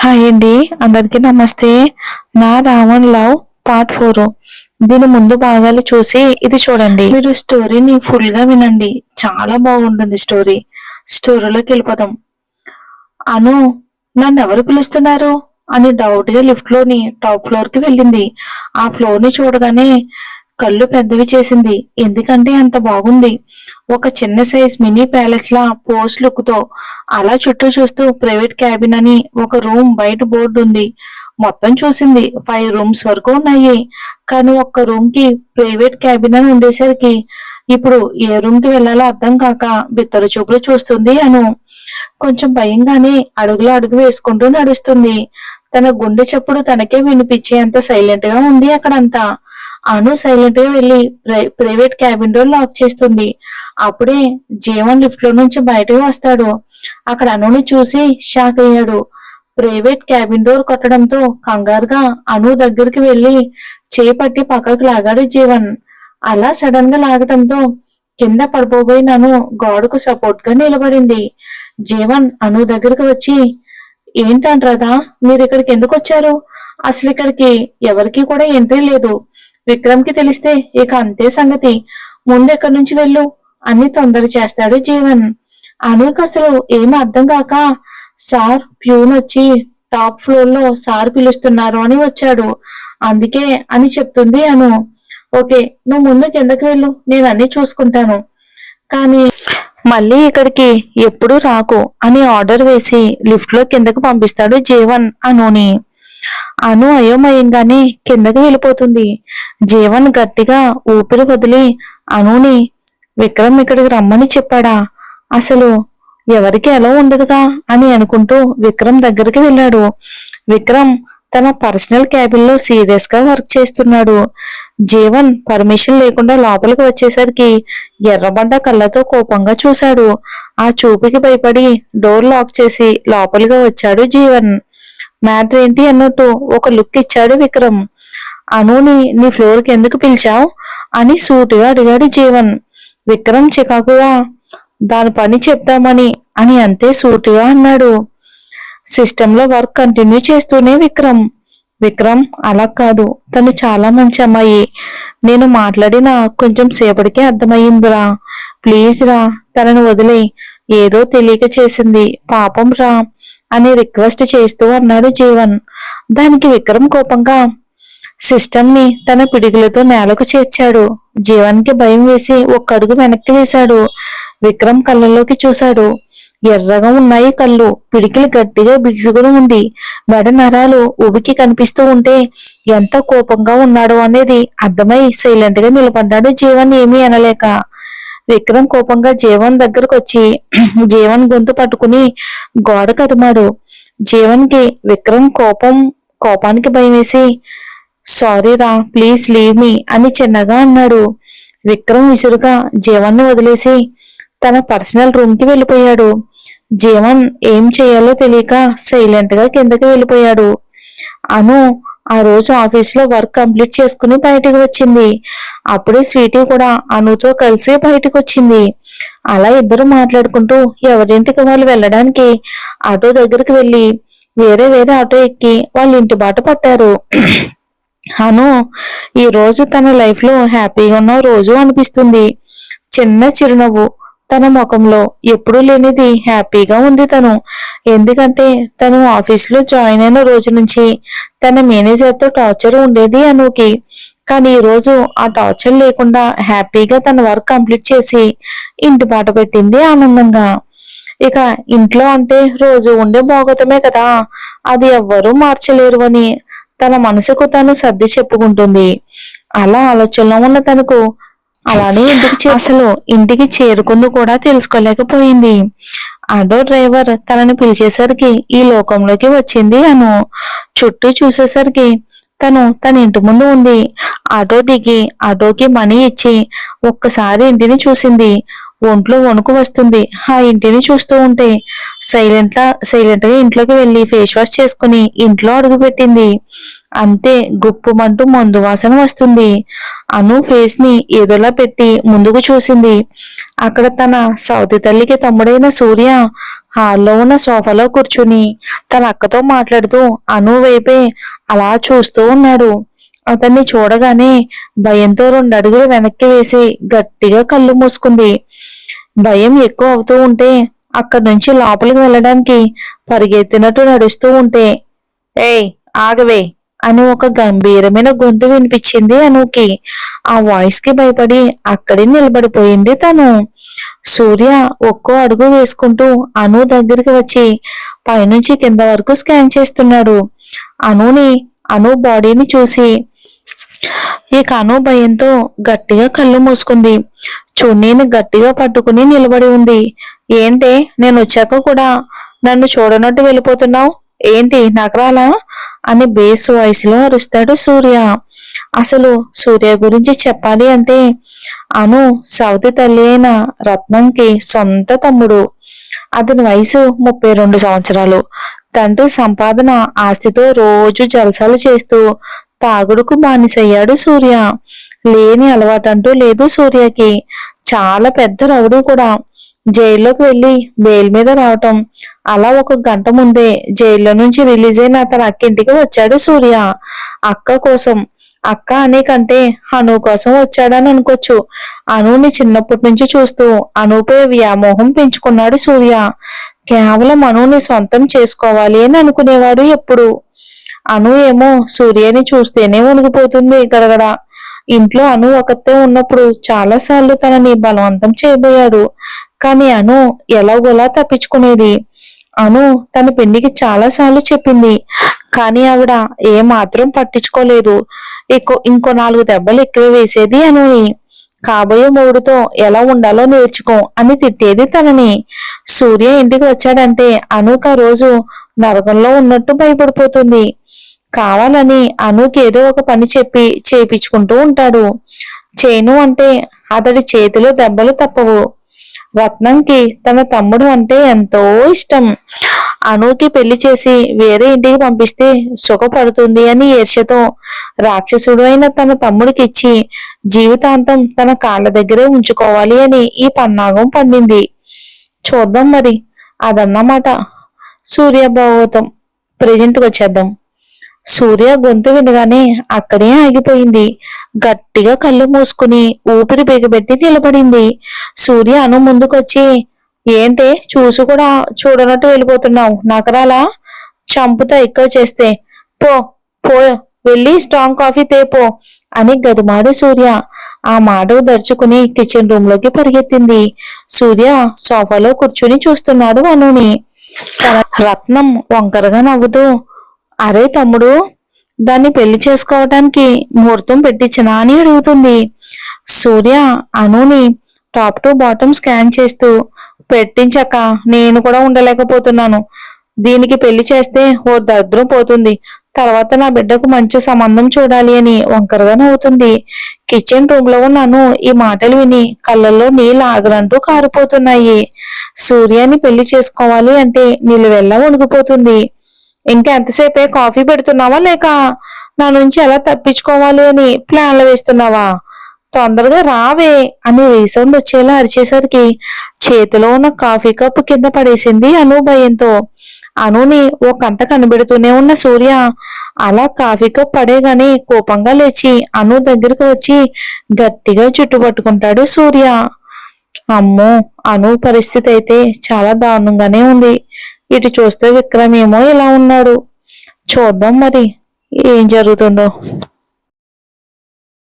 Hi అండి, అందరికీ నమస్తే. నా రావణ్ లవ్ పార్ట్ 4. దీని ముందు భాగాలు చూసి ఇది చూడండి. మీరు స్టోరీని ఫుల్ గా వినండి, చాలా బాగుంటుంది స్టోరీ. స్టోరీలోకి వెళ్ళిపోదాం. అను, నన్ను ఎవరు పిలుస్తున్నారు అని డౌట్ గా లిఫ్ట్ లోని టాప్ ఫ్లోర్ కి వెళ్ళింది. ఆ ఫ్లోర్ ని చూడగానే కళ్ళు పెద్దవి చేసింది, ఎందుకంటే అంత బాగుంది. ఒక చిన్న సైజ్ మినీ ప్యాలెస్ లా పోస్ట్ లుక్ తో. అలా చుట్టూ చూస్తూ ప్రైవేట్ క్యాబిన్ అని ఒక రూమ్ బయట బోర్డు ఉంది. మొత్తం చూసింది 5 రూమ్స్ వరకు ఉన్నాయి. కానీ ఒక్క రూమ్ కి ప్రైవేట్ క్యాబిన్ అని ఉండేసరికి ఇప్పుడు ఏ రూమ్ కి వెళ్లాలో అర్థం కాక బిత్తర చూపులు చూస్తుంది అను. కొంచెం భయంగానే అడుగులు అడుగు వేసుకుంటూ నడుస్తుంది. తన గుండె చప్పుడు తనకే వినిపించేంత సైలెంట్ గా ఉంది అక్కడంతా. అను సైలెంట్ గా వెళ్లి ప్రైవేట్ క్యాబిన్ డోర్ లాక్ చేస్తుంది. అప్పుడే జీవన్ లిఫ్ట్ లో నుంచి బయటకు వస్తాడు. అక్కడ అనుని చూసి షాక్ అయ్యాడు. ప్రైవేట్ క్యాబిన్ డోర్ కొట్టడంతో కంగారుగా అను దగ్గరికి వెళ్లి చేయి పట్టి పక్కకు లాగాడు జీవన్. అలా సడన్ గా లాగటంతో కింద పడిపోబోయిన అను గోడకు సపోర్ట్ గా నిలబడింది. జీవన్ అను దగ్గరికి వచ్చి, ఏంటంటారా, మీరు ఇక్కడికి ఎందుకు వచ్చారు? అసలు ఇక్కడికి ఎవరికి కూడా ఎంట్రీ లేదు. విక్రమ్ కి తెలిస్తే ఇక అంతే సంగతి. ముందు ఎక్కడి నుంచి వెళ్ళు అని తొందర చేస్తాడు జీవన్. అనుకి అసలు ఏమీ అర్థం కాక, సార్ ప్యూన్ వచ్చి టాప్ ఫ్లోర్ లో సార్ పిలుస్తున్నారు అని వచ్చాడు, అందుకే అని చెప్తుంది అను. ఓకే, నువ్వు ముందు కిందకి వెళ్ళు, నేను అన్ని చూసుకుంటాను, కానీ మళ్ళీ ఇక్కడికి ఎప్పుడు రాకు అని ఆర్డర్ వేసి లిఫ్ట్ లో కిందకు పంపిస్తాడు జీవన్ అనుని. అను అయోమయంగానే కిందకి వెళ్ళిపోతుంది. జీవన్ గట్టిగా ఊపిరి వదిలి అనుని, విక్రమ్ ఇక్కడికి రమ్మని చెప్పాడా? అసలు ఎవరికి ఎలా ఉండదుగా అని అనుకుంటూ విక్రమ్ దగ్గరికి వెళ్ళాడు. విక్రమ్ తన పర్సనల్ క్యాబిన్ లో సీరియస్ గా వర్క్ చేస్తున్నాడు. జీవన్ పర్మిషన్ లేకుండా లోపలికి వచ్చేసరికి ఎర్రబడ్డ కళ్ళతో కోపంగా చూశాడు. ఆ చూపుకి భయపడి డోర్ లాక్ చేసి లోపలిగా వచ్చాడు జీవన్. మ్యాటర్ ఏంటి అన్నట్టు ఒక లుక్ ఇచ్చాడు విక్రమ్. అనుని నీ ఫ్లోర్ కి ఎందుకు పిలిచావు అని సూటిగా అడిగాడు జీవన్. విక్రమ్ చికాకుగా, దాని పని చెప్తామని అని అంతే సూటిగా అన్నాడు. సిస్టంలో వర్క్ కంటిన్యూ చేస్తూనే విక్రమ్ అలా కాదు, తను చాలా మంచి అమ్మాయి, నేను మాట్లాడిన కొంచెం సేపటికే అర్థమయ్యిందిరా, ప్లీజ్ రా, తనను వదిలే, ఏదో తెలియక చేసింది, పాపం రా అని రిక్వెస్ట్ చేస్తూ అన్నాడు జీవన్. దానికి విక్రమ్ కోపంగా సిస్టమ్ ని తన పిడిగులతో నేలకు చేర్చాడు. జీవన్ కి భయం వేసి ఒక్క అడుగు వెనక్కి వేశాడు. విక్రమ్ కళ్ళలోకి చూశాడు. ఎర్రగా ఉన్నాయి కళ్ళు, పిడికిలి గట్టిగా బిగుసుకుని ఉంది, మెడ నరాలు ఉబికి కనిపిస్తూ ఉంటే ఎంత కోపంగా ఉన్నాడో అనేది అర్థమై సైలెంట్ గా నిలబడ్డాడు జీవన్ ఏమీ అనలేక. విక్రమ్ కోపంగా జీవన్ దగ్గరకు వచ్చి జీవన్ గొంతు పట్టుకుని గోడ కదిమాడు. జీవన్ కి విక్రమ్ కోపానికి భయం వేసి, సారీ రా, ప్లీజ్ లీవ్ మీ అని చిన్నగా అన్నాడు. విక్రమ్ విసురుగా జీవన్ ని వదిలేసి తన పర్సనల్ రూమ్ కి వెళ్ళిపోయాడు. జీవన్ ఏం చేయాలో తెలియక సైలెంట్ గా కిందకి వెళ్ళిపోయాడు. అను ఆ రోజు ఆఫీస్ లో వర్క్ కంప్లీట్ చేసుకుని బయటకు వచ్చింది. అప్పుడే స్వీటీ కూడా అనుతో కలిసి బయటకు వచ్చింది. అలా ఇద్దరు మాట్లాడుకుంటూ ఎవరింటికి వాళ్ళు వెళ్ళడానికి ఆటో దగ్గరికి వెళ్ళి వేరే ఆటో ఎక్కి వాళ్ళ ఇంటి బాట పట్టారు. అను ఈ రోజు తన లైఫ్ లో హ్యాపీగా ఉన్న రోజు అనిపిస్తుంది. చిన్న చిరునవ్వు తన ముఖంలో ఎప్పుడూ లేనిది హ్యాపీగా ఉంది తను. ఎందుకంటే తను ఆఫీస్ లో జాయిన్ అయిన రోజు నుంచి తన మేనేజర్ తో టార్చర్ ఉండేది అనుకి. కానీ ఈ రోజు ఆ టార్చర్ లేకుండా హ్యాపీగా తన వర్క్ కంప్లీట్ చేసి ఇంటి బాట పెట్టింది ఆనందంగా. ఇక ఇంట్లో అంటే రోజు ఉండే భోగతమే కదా, అది ఎవ్వరూ మార్చలేరు అని తన మనసుకు తను సర్ది చెప్పుకుంటుంది. అలా ఆలోచనలో ఉన్న తనకు అలానే అసలు ఇంటికి చేరుకుంది కూడా తెలుసుకోలేకపోయింది. ఆటో డ్రైవర్ తనని పిలిచేసరికి ఈ లోకంలోకి వచ్చింది అను. చుట్టూ చూసేసరికి తన ఇంటి ముందు ఉంది. ఆటో దిగి ఆటోకి మనీ ఇచ్చి ఒక్కసారి ఇంటిని చూసింది. ఒంట్లో వణుకు వస్తుంది ఆ ఇంటిని చూస్తూ ఉంటే. సైలెంట్ గా ఇంట్లోకి వెళ్లి ఫేస్ వాష్ చేసుకుని ఇంట్లో అడుగు పెట్టింది. అంతే గుప్పుమంటూ మందు వాసన వస్తుంది. అను ఫేస్ ని ఏదోలా పెట్టి ముందుకు చూసింది. అక్కడ తన సౌతి తల్లికి తమ్ముడైన సూర్య హాల్లో ఉన్న సోఫాలో కూర్చుని తన అక్కతో మాట్లాడుతూ అను వైపే అలా చూస్తూ ఉన్నాడు. అతన్ని చూడగానే భయంతో 2 అడుగులు వెనక్కి వేసి గట్టిగా కళ్ళు మూసుకుంది. భయం ఎక్కువ అవుతూ ఉంటే అక్కడి నుంచి లోపలికి వెళ్ళడానికి పరిగెత్తినట్టు నడుస్తూ ఉంటే, ఏయ్ ఆగవే అని ఒక గంభీరమైన గొంతు వినిపించింది అనుకి. ఆ వాయిస్ కి భయపడి అక్కడే నిలబడిపోయింది తను. సూర్య ఒక్కో అడుగు వేసుకుంటూ అను దగ్గరికి వచ్చి పైనుంచి కింద వరకు స్కాన్ చేస్తున్నాడు. అను బాడీని చూసి ఇక అను భయంతో గట్టిగా కళ్ళు మూసుకుంది. చున్నీని గట్టిగా పట్టుకుని నిలబడి ఉంది. ఏంటే నేను వచ్చాక కూడా నన్ను చూడనట్టు వెళ్ళిపోతున్నావు? ఏంటి నగరాలా అని బేస్ వాయిస్ లో అరుస్తాడు సూర్య. అసలు సూర్య గురించి చెప్పాలి అంటే అను సవతి తల్లి అయిన రత్నంకి సొంత తమ్ముడు. అతని వయసు 32 సంవత్సరాలు. తండ్రి సంపాదన ఆస్తితో రోజు జలసాలు చేస్తూ తాగుడుకు బానిసయ్యాడు సూర్య. లేని అలవాటంటూ లేదు సూర్యకి. చాలా పెద్ద రౌడీ కూడా. జైల్లోకి వెళ్లి బెయిల్ మీద రావటం, అలా 1 గంట ముందే జైల్లో నుంచి రిలీజ్ అయిన తన అక్కింటికి వచ్చాడు సూర్య. అక్క కోసం, అక్క అనే కంటే అను కోసం వచ్చాడని అనుకోవచ్చు. అనుని చిన్నప్పటి నుంచి చూస్తూ అనుపై వ్యామోహం పెంచుకున్నాడు సూర్య. కేవలం అనుని సొంతం చేసుకోవాలి అని అనుకునేవాడు ఎప్పుడు. అను ఏమో సూర్యని చూస్తేనే వణికిపోతుంది గడగడ. ఇంట్లో అను ఒకతే ఉన్నప్పుడు చాలా సార్లు తనని బలవంతం చేయబోయాడు. కానీ అను ఎలాగోలా తప్పించుకునేది. అను తన పిండికి చాలా సార్లు చెప్పింది, కానీ ఆవిడ ఏమాత్రం పట్టించుకోలేదు. ఇంకో 4 దెబ్బలు ఎక్కువ వేసేది అనుని. కాబోయే మూడుతో ఎలా ఉండాలో నేర్చుకో అని తిట్టేది తనని. సూర్య ఇంటికి వచ్చాడంటే అనుకు ఆ రోజు నరకంలో ఉన్నట్టు భయపడిపోతుంది. కావాలని అనుకి ఏదో ఒక పని చెప్పి చేయించుకుంటూ ఉంటాడు. చేను అంటే అతడి చేతిలో దెబ్బలు తప్పవు. రత్నంకి తన తమ్ముడు అంటే ఎంతో ఇష్టం. అనుకి పెళ్లి చేసి వేరే ఇంటికి పంపిస్తే సుఖపడుతుంది అని ఈర్ష్యతో రాక్షసుడు అయిన తన తమ్ముడికి ఇచ్చి జీవితాంతం తన కాళ్ళ దగ్గరే ఉంచుకోవాలి అని ఈ పన్నాగం పండింది. చూద్దాం మరి. అదన్నమాట సూర్య భాగవతం. ప్రెజెంట్కి వచ్చేద్దాం. సూర్య గొంతు వినగానే అక్కడే ఆగిపోయింది. గట్టిగా కళ్ళు మూసుకుని ఊపిరి బిగబెట్టి నిలబడింది. సూర్య అను ముందుకొచ్చి, ఏంటే చూసి కూడా చూడనట్టు వెళ్ళిపోతున్నావు? నకరాలా? చంపుతా ఎక్కువ చేస్తే. పో పో వెళ్ళి స్ట్రాంగ్ కాఫీ తేపో అని గదిమాడు సూర్య. ఆ మాటకు దర్చుకుని కిచెన్ రూమ్ లోకి పరిగెత్తింది. సూర్య సోఫాలో కూర్చుని చూస్తున్నాడు అనుని. రత్నం వంకరగా నవ్వుతూ, అరే తమ్ముడు, దాన్ని పెళ్లి చేసుకోవటానికి ముహూర్తం పెట్టించనా అని అడుగుతుంది. సూర్య అనుని టాప్ టు బాటమ్ స్కాన్ చేస్తూ, పెట్టించక నేను కూడా ఉండలేకపోతున్నాను. దీనికి పెళ్లి చేస్తే ఓ దరిద్రం పోతుంది. తర్వాత నా బిడ్డకు మంచి సంబంధం చూడాలి అని వంకరగా నవ్వుతుంది. కిచెన్ రూమ్ లో ఉన్నాను. ఈ మాటలు విని కళ్ళల్లో నీళ్ళు ఆగరంటూ కారిపోతున్నాయి. సూర్యాని పెళ్లి చేసుకోవాలి అంటే నిలువెల్లా వణికిపోతుంది. ఇంకా ఎంతసేపే కాఫీ పెడుతున్నావా, లేక నా నుంచి ఎలా తప్పించుకోవాలి అని ప్లాన్లు వేస్తున్నావా? తొందరగా రావే అని రీసౌండ్ వచ్చేలా అరిచేసరికి చేతిలో ఉన్న కాఫీ కప్పు కింద పడేసింది అను భయంతో. అనుని ఓ కంట కనిపెడుతూనే ఉన్న సూర్య అలా కాఫీ కప్ పడేగానే కోపంగా లేచి అను దగ్గరికి వచ్చి గట్టిగా చుట్టుపట్టుకుంటాడు సూర్య. అమ్మో, అను పరిస్థితి అయితే చాలా దారుణంగానే ఉంది. ఇటు చూస్తే విక్రమ్ ఏమో ఇలా ఉన్నాడు. చూద్దాం మరి ఏం జరుగుతుందో.